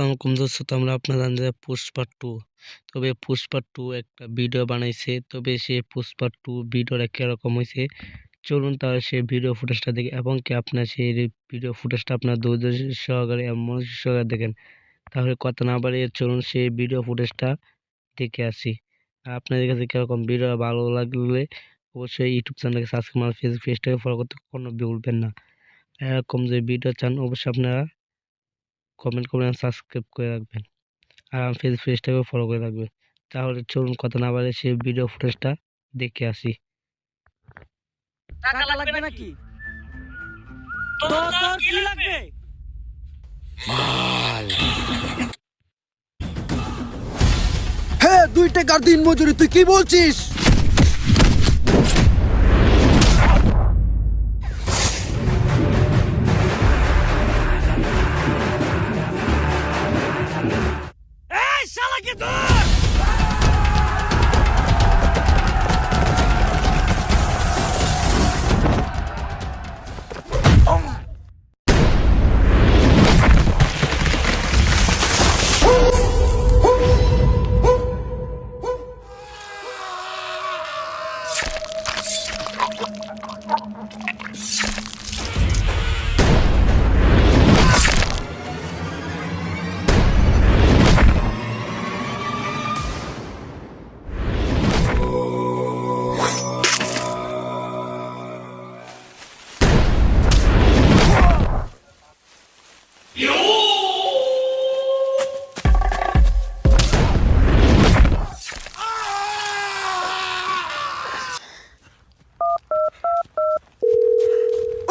আসসালামু আলাইকুম দোস্ত, আমরা আপনারা জানেন যে পুষ্পা টু, তবে পুষ্পা টু একটা ভিডিও বানাইছে। তবে সে পুষ্পা টু ভিডিওটা কিরকম হয়েছে চলুন তাহলে সেই ভিডিও ফুটেজটা দেখি, এবং কি আপনার সেই ভিডিও ফুটেজটা আপনার ধৈর্য সহকারে এবং মনোযোগ সহকারে দেখেন। তাহলে কথা না বাড়িয়ে চলুন সেই ভিডিও ফুটেজটা দেখে আসি। আর আপনাদের কাছে কিরকম ভিডিও ভালো লাগলে অবশ্যই ইউটিউব চ্যানেলকে সাবস্ক্রাইব আর ফেসবুক পেজটাকে ফলো করতে কোনো ভুলবেন না। এরকম যে ভিডিও চান অবশ্যই আপনারা কমেন্ট করবেন, সাবস্ক্রাইব করে রাখবেন আর আমার ফেসবুক পেজটাকেও ফলো করে রাখবেন। তাহলে চলুন কথা না বাড়িয়ে সেই ভিডিও ফুটেজটা দেখে আসি। টাকা লাগবে নাকি? তোর কি লাগবে? হ্যাঁ, 2 টাকার দিন মজুরি, তুই কি বলছিস? এই শালাকে ধর!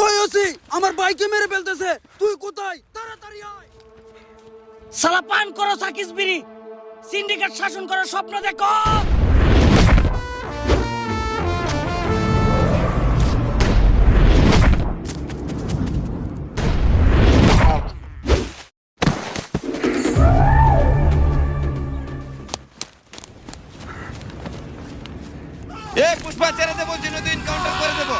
ওই ওসি, আমার ভাইকে মেরে ফেলতেছে। তুই কোথায়? তাড়াতাড়ি আয়। শালা পান করো সাকিস বিড়ি, সিন্ডিকেট শাসন করার স্বপ্ন দেখো। পুষ্পা ছেড়ে দেবো, নদী এনকাউন্টার করে দেবো।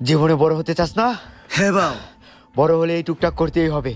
জীবনে বড় হতে চাস না? হ্যাঁ বাবা। বড় হলে এই টুকটাক করতেই হবে।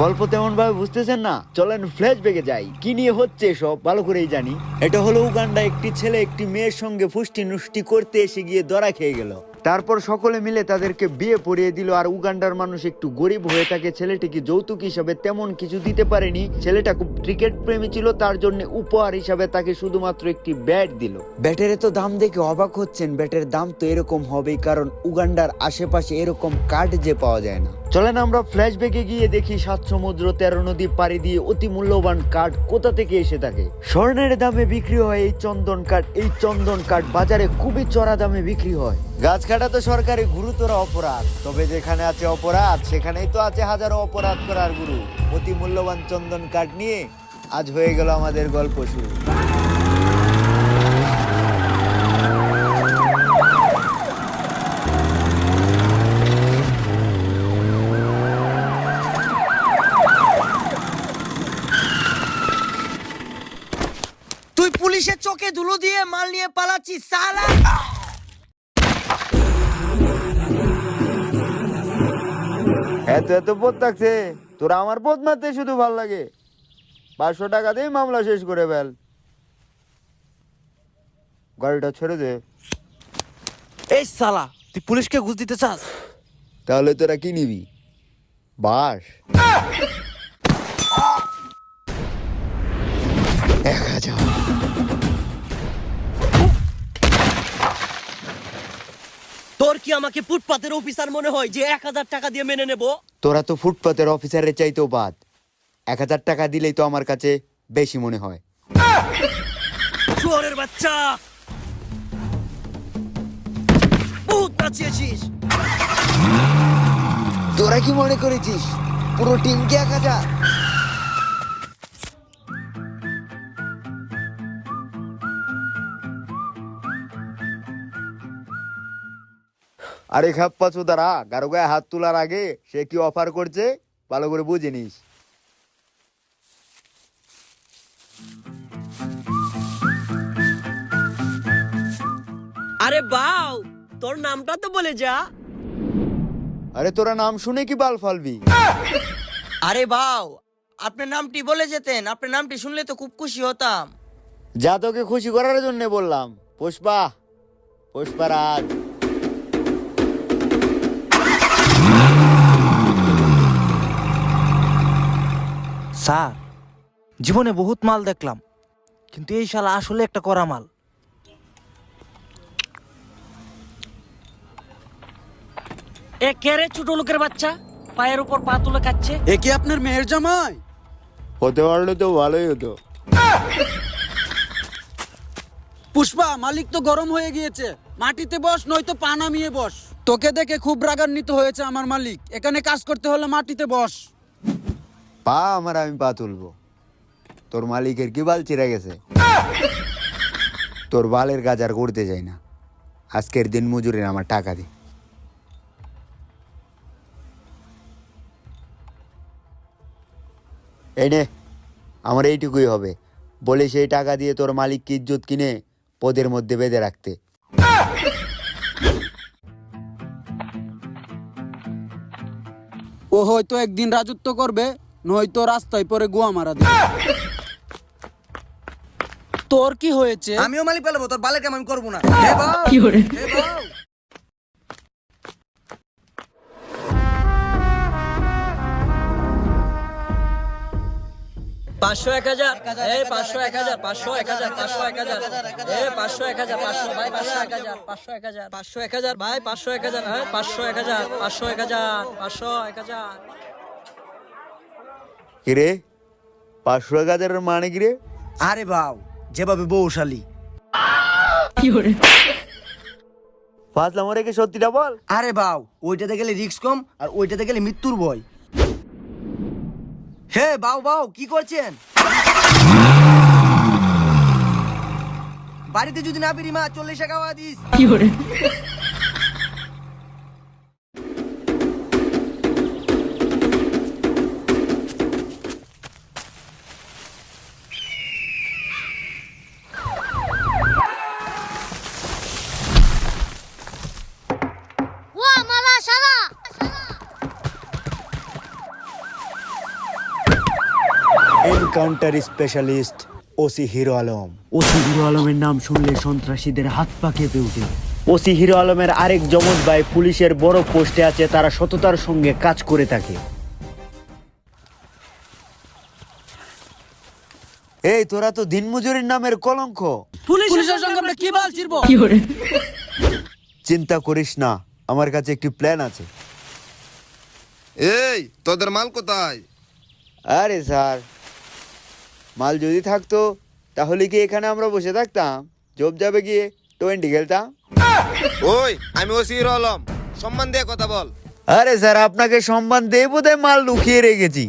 গল্প তেমন ভাবে বুঝতেছেন না, চলেন ফ্ল্যাশব্যাকে যাই। কি নিয়ে হচ্ছে সব ভালো করেই জানি। এটা হলো উগান্ডা, একটি ছেলে একটি মেয়ের সঙ্গে ফুষ্টি নুষ্টি করতে এসে গিয়ে ধরা খেয়ে গেল। তারপর সকলে মিলে তাদেরকে বিয়ে পড়িয়ে দিল। আর উগান্ডার মানুষ একটু গরিব হয়ে থাকে, ছেলেটিকে যৌতুক হিসাবে তেমন কিছু দিতে পারেনি। ছেলেটা খুব ক্রিকেট প্রেমী ছিল, তার জন্য উপহার হিসাবে তাকে শুধুমাত্র একটি ব্যাট দিল। ব্যাটের তো দাম দেখে অবাক হচ্ছেন, ব্যাটের দাম তো এরকম হবেই, কারণ উগান্ডার আশেপাশে এরকম কার্ড যে পাওয়া যায় না। চলেন আমরা ফ্ল্যাশব্যাকে গিয়ে দেখি 7 সমুদ্র 13 নদী পাড়ি দিয়ে অতি মূল্যবান কাঠ কোথা থেকে এসে থাকে। স্বর্ণের দামে বিক্রি হয় এই চন্দন কাঠ। এই চন্দন কাঠ বাজারে খুবই চড়া দামে বিক্রি হয়। গাছ কাটা তো সরকারি গুরুতর অপরাধ, তবে যেখানে আছে অপরাধ সেখানেই তো আছে হাজারো অপরাধ করার গুরু। অতি মূল্যবান চন্দন কাঠ নিয়ে আজ হয়ে গেল আমাদের গল্প শুরু। তুই পুলিশের চোখে ধুলো দিয়ে মাল নিয়ে পালাচ্ছিস শালা। এত বোধ থাকছে তোরা আমার বোধ মারতে শুধু ভাল লাগে। 500 টাকা দিয়ে মামলা শেষ করে ফেল। গাড়িটা ছেড়ে দে। এই শালা, তুই পুলিশকে ঘুষ দিতে চাস? তাহলে তোরা কি নিবি? বাস? 1000। তোর কি আমাকে ফুটপাতের অফিসার মনে হয় যে 1000 টাকা দিয়ে মেনে নেব? তোরা তো ফুটপাতের অফিসারের চাইতেও বাদ। 1000 টাকা দিলেই তো আমার কাছে বেশি মনে হয়। শুয়োরের বাচ্চা, বহুত নাচিয়েছিস। তোরা কি মনে করেছিস পুরো টিমকে 1000? আরে খাপ্পা চোদারা, কারো গায়ে হাত তোলার আগে সে কি অফার করছে ভালো করে বুঝে নিস। আরে বাউ, তোর নামটা তো বলে যা। আরে তোরা নাম শুনে কি বাল ফালবি? আরে বাউ, আপনার নামটি বলে যেতেন, আপনার নামটি শুনলে তো খুব খুশি হতাম। যা তোকে খুশি করার জন্য বললাম। পুষ্পা, পুষ্পারাজ। স্যার, জীবনে বহুত মাল দেখলাম, কিন্তু এই শালা আসলে একটা করা মাল। এ কে রে ছোট লোকের বাচ্চা, পায়ের উপর পা তুলে কাচ্ছে? এ কি আপনার মেয়ের জামাই? হতে পারলে তো ভালোই হতো। পুষ্পা, মালিক তো গরম হয়ে গিয়েছে, মাটিতে বস নয়তো পা নামিয়ে বস। তোকে দেখে খুব রাগান্বিত হয়েছে আমার মালিক, এখানে কাজ করতে হলে মাটিতে বস। পা আমার, আমি পা তুলবো? তোর মালিকের কি বাল চিরা গেছে? তোর বালের কাজ আর করতে যাই না। আজকের দিন মজুরির আমার টাকা দি। এই নে, আমার এইটুকুই হবে। বলে সেই টাকা দিয়ে তোর মালিককে ইজ্জত কিনে পদের মধ্যে বেঁধে রাখতে। ও হয়তো একদিন রাজত্ব করবে, নয়তো রাস্তায় পরে গোয়া মারা দেবে। তোর কি হয়েছে? আমিও মালিক পালাবো, তোর বালের কাম আমি করবো না। কি করে? 500 1000, এই 500 1000, 500 1000, 500 1000, এই 500 1000, 500 ভাই, 500 1000, 500 1000, 500 1000 ভাই, 500 1000, হ্যাঁ 500 1000, 500 1000, 500 1000। কিরে, 500,000 মানে কিরে? আরে বাউ, যেভাবে বউশালী। ফাজলামো রেখে সত্যিটা বল। আরে বাউ, ওইটাতে গেলে রিস্ক কম আর ওইটাতে গেলে মৃত্যুর ভয়। হে বাউ বাউ, কি করছেন? বাড়িতে যদি না ফিরি মা 40 টাকা দিস। কি করে? Encounter specialist OC hero Alam. OC hero আলমের নাম শুনলে সন্ত্রাসীদের হাত পা কেঁপে ওঠে। ওসি হিরো আলমের আরেক যমজ ভাই পুলিশের বড় পোস্টে আছে, তারা সততার সঙ্গে কাজ করে থাকে। এই তোরা তো দিনমজুরির নামের কলঙ্ক। পুলিশের সঙ্গে আমরা কি বাল ছিড়বো? চিন্তা করিস না, আমার কাছে একটি প্ল্যান আছে। এই তোদের মাল কোথায়? আরে স্যার, মাল যদি থাকতো তাহলে কি এখানে আমরা বসে থাকতাম? জব যাবে গিয়ে 20 খেলতাম। ওই আমি ওসি হিরো আলম, সম্মান দিয়ে কথা বল। আরে স্যার, আপনাকে সম্মান দিয়ে বোধহয় মাল লুকিয়ে রেখেছি।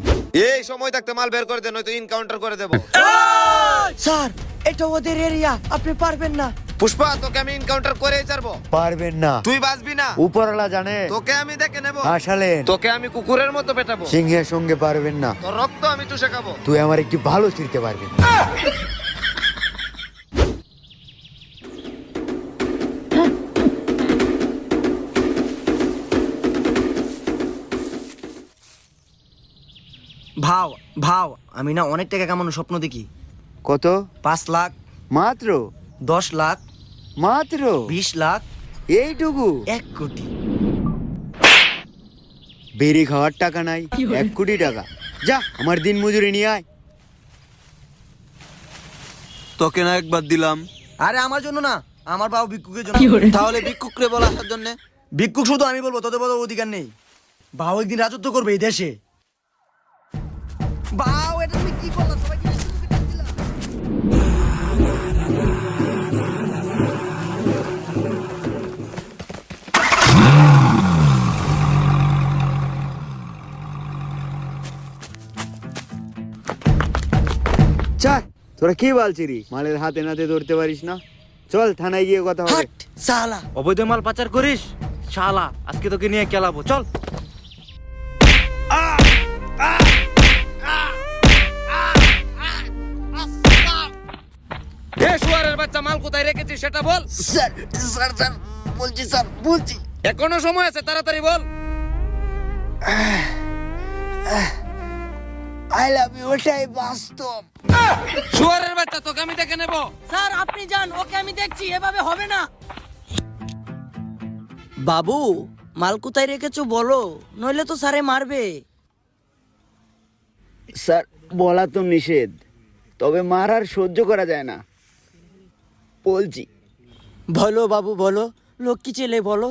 এই সময় থাকতে মাল বের করে দে, নয়তো ইনকাউন্টার করে দেব। স্যার, এটা ওদের এরিয়া, আপনি পারবেন না। পুষ্পা, তোকে আমি ইনকাউন্টার করেই ছাড়বো। পারবেন না, তুই বাঁচবি না। উপরওয়ালা জানে। তোকে আমি দেখে নেব। আসলেন তোকে আমি কুকুরের মতো পেটাবো। সিংহের সঙ্গে পারবেন না। তোর রক্ত আমি চুষে খাবো। তুই আমার একটি ভালো ছিড়তে পারবেন। ভাও ভাও, আমি না অনেক টাকা কামানোর স্বপ্ন দেখি। কত? 5 লাখ, মাত্র? 10 লাখ, মাত্র 20 লাখ, এইটুকু? 1 কোটি। বেরি খাওয়ার টাকা নাই, 1 কোটি টাকা। যা আমার দিন মজুরি নিয়ে আয়। তোকে না একবার দিলাম। আরে আমার জন্য না, আমার বাবা ভিক্ষুকের জন্য। তাহলে ভিক্ষুকরে বল আসার জন্য। ভিক্ষুক শুধু আমি বলবো, তোদের বলার অধিকার নেই। বাবা একদিন রাজত্ব করবে এই দেশে। বাউ, এটা তুমি কি করলা? সবাইকে ভিক্ষুকে ডাক দিলা। চাক, তোরা কি বলছিস? মালের হাতে নাতে ধরতে পারিস না? চল থানায় গিয়ে কথা হবে। হাট সালা। অবৈধ মাল পাচার করিস শালা, আজকে তোকে নিয়ে খেলাবো, চল। এ শুয়ারের বাচ্চা, মাল কোথায় রেখেছিস সেটা বল। স্যার স্যার স্যার বলছি স্যার, বলছি। এখনো সময় আছে, তাড়াতাড়ি বল। আই লাভ ইউ, ওটাই বাস্তব। শুয়ারের বাচ্চা, তোকে আমি দেখে নেব। স্যার আপনি যান, ওকে আমি দেখছি, এভাবে হবে না। বাবু, মাল কোথায় রেখেছো বলো, নইলে তো স্যারে মারবে। স্যার, বলা তো নিষেধ, তবে মার আর সহ্য করা যায় না, বলছি। বলো বাবু বলো, লক্ষ্মী ছেলে বলো।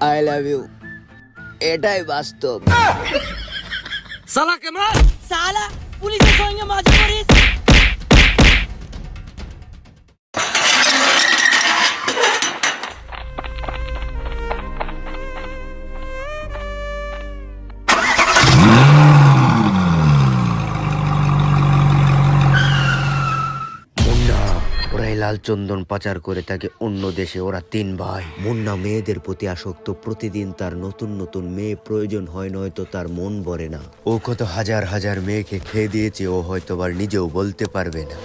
আই লাভ ইউ, এটাই বাস্তব। সালাকে মার। সালা, পুলিশের সঙ্গে মজা করিস? ওরাই লাল চন্দন পাচার করে থাকে অন্য দেশে। ওরা 3 ভাই। মুন্না মেয়েদের প্রতি আসক্ত, প্রতিদিন তার নতুন নতুন মেয়ে প্রয়োজন হয়, নয়তো তার মন ভরে না। ও কত হাজার হাজার মেয়েকে খেয়ে দিয়েছে, ও হয়তো আবার নিজেও বলতে পারবে না।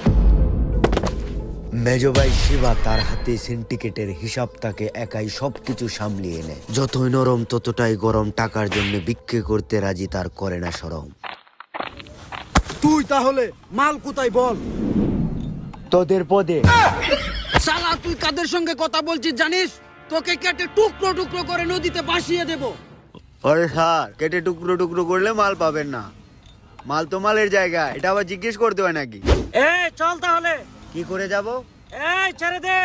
মেজো ভাই শিবা, তার হাতে সিন্ডিকেটের হিসাব, তাকে একাই সবকিছু সামলিয়ে নেয়। যতই নরম ততটাই গরম, টাকার জন্য বিক্রি করতে রাজি, তার করে না শরম। তুই তাহলে মাল কোথায় বল? তোদের পদে। শালা, তুই কাদের সঙ্গে কথা বলছিস জানিস? তোকে কেটে টুকরো টুকরো করে নদীতে ভাসিয়ে দেব। আরে স্যার, কেটে টুকরো টুকরো করলে মাল পাবেন না। মাল তো মালের জায়গা, এটা আবার জিজ্ঞেস করতে হয় নাকি? চল তাহলে। কি করে যাব? ছেড়ে দে।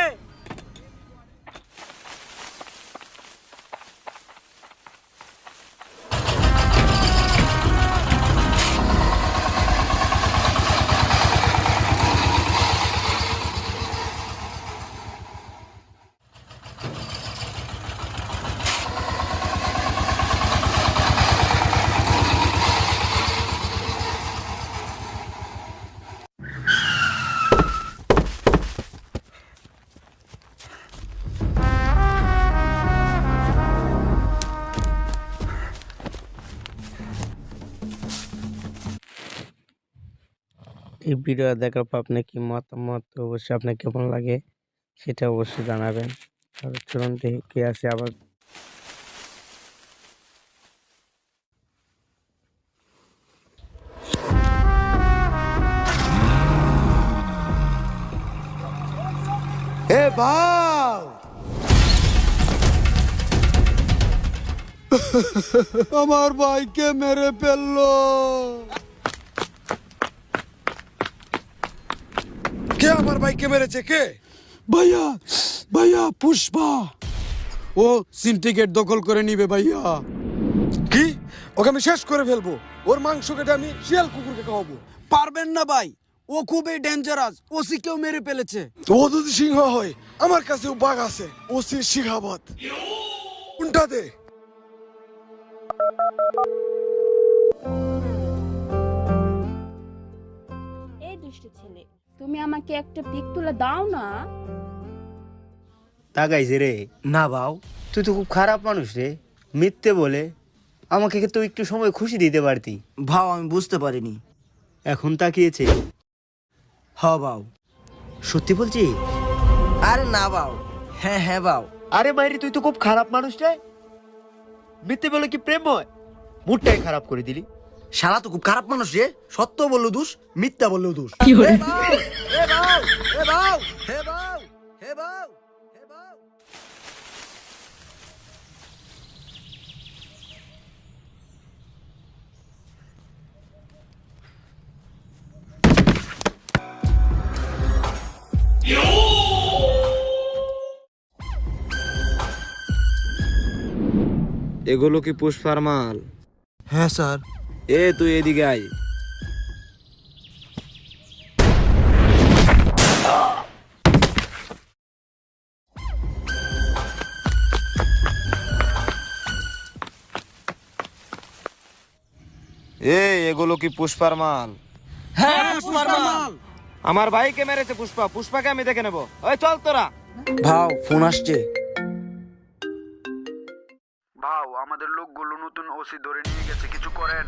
এই ভিডিও দেখার পর আপনার কি মতামত, অবশ্যই আপনার কেমন লাগে সেটা অবশ্যই জানাবেন। আর চলুন দেখি কে আছে আবার। এ ভাই, আমার ভাইকে মেরে ফেললো। কে আমার ভাইকে মেরেছে? কে? ভাইয়া, ভাইয়া পুষ্পা, ও সিন্ডিকেট দখল করে নিবে ভাইয়া। কি? ওকে আমি শেষ করে ফেলবো। ওর মাংস কেটে আমি শিয়াল কুকুরকে খাওয়াবো। পারবেন না ভাই, ও খুবই ডেঞ্জারাস, ওসি কেউ মেরে ফেলেছে। ও যদি সিংহ হয়, আমার কাছেও বাঘ আছে, ওসি সিংহাবাদ। কোনটা দে? এই দুষ্টু ছেলে, তুমি আমাকে একটা পিক তুলে দাও না। তাকাইছে রে? না বাউ, তুই তো খুব খারাপ মানুষ রে, মিথ্যে বলে। আমাকে তো একটু সময় খুশি দিতে পারতি। ভাও, আমি বুঝতে পারিনি। এখন তাকিয়েছে। হ বাউ। সত্যি বলছি? আরে না বাউ। হ্যাঁ হ্যাঁ বাউ। আরে মাইরি, তুই তো খুব খারাপ মানুষ রে। মিথ্যে বলে কি প্রেম হয়? মুডটাই খারাপ করে দিলি। শালা তো খুব খারাপ মানুষ রে। সত্য বললো দোষ, মিথ্যা বললেও দোষ। কি করে? হে বাউ, হে বাউ, হে বাউ, হে বাউ, হে বাউ। এগুলো কি পুষ্পার মাল? হ্যাঁ স্যার। এ তুই এদিকে আয়। এগুলো কি পুষ্পার মাল? হ্যাঁ পুষ্পার মাল। আমার ভাইকে মেরেছে পুষ্পা, পুষ্পাকে আমি দেখে নেবো। ওই চল তোরা। ভাও ফোন আসছে। ভাও আমাদের লোকগুলো নতুন ওসি ধরে নিয়ে গেছে, কিছু করেন।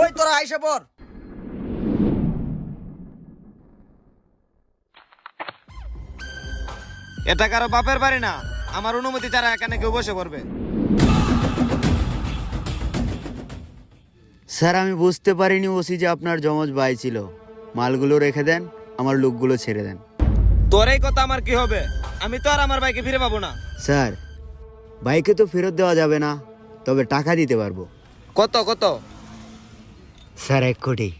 ওই তোরা আইসা পর। এটা কারো বাপের বাড়ি না, আমার অনুমতি ছাড়া এখানে কেউ বসে পড়বে। স্যার আমি বুঝতে পারিনি ওসি যে আপনার জমজ ভাই ছিল। মালগুলো রেখে দেন, আমার লোকগুলো ছেড়ে দেন। তোর এই কথা আমার কি হবে? আমি তো আর আমার ভাইকে ফিরে পাবো না। স্যার বাইকে তো ফেরত দেওয়া যাবে না, তবে টাকা দিতে পারবো। কত কত? স্যার 1 কোটি।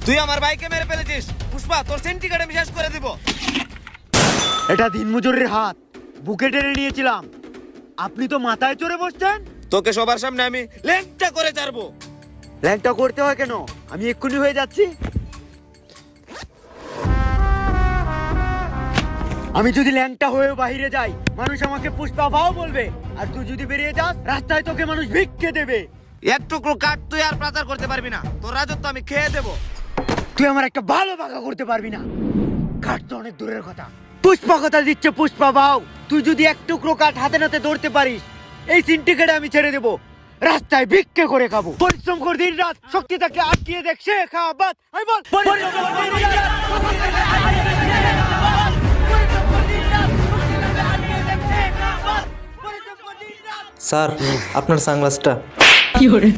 তুই আমার ভাইকে মেরে ফেলেছিস পুষ্পা, তোর সিন্ডিকেট আমি শেষ করে দিব। এটা দিনমজুরের হাত, বুকে টেনে নিয়েছিলাম, আপনি তো মাথায় চড়ে বসছেন। তোকে সবার সামনে আমি ল্যাংটা করে ছাড়বো। ল্যাংটা করতে হয় কেন? আমি এক্ষুনি হয়ে যাচ্ছি। আমি যদি ল্যাংটা হয়েও বাইরে যাই, মানুষ আমাকে পুষ্পা ভাও বলবে, আর তুই যদি বেরিয়ে যাস রাস্তায় তোকে মানুষ ভিক্ষে দেবে। এক টুকরো কাঠ তুই আর পাচার করতে পারবি না, তোর রাজত্ব আমি খেয়ে দেবো। তুই আমার একটা ভালো বাঁকা করতে পারবি না, কাঠ তো অনেক দূরের কথা। পুষ্পা কথা দিচ্ছে পুষ্পা ভাও, তুই যদি এক টুকরো কাঠ হাতে নাতে ধরতে পারিস, এই সিন্ডিকেটে আমি ছেড়ে দেবো, রাস্তায় ভিক্ষে করে খাবো। পরিশ্রম করে দিন রাত, শক্তি তাকে আটকিয়ে দেখ, সে খাওয়া বাদ। আমি বল স্যার আপনার সানগ্লাসটা। কি করে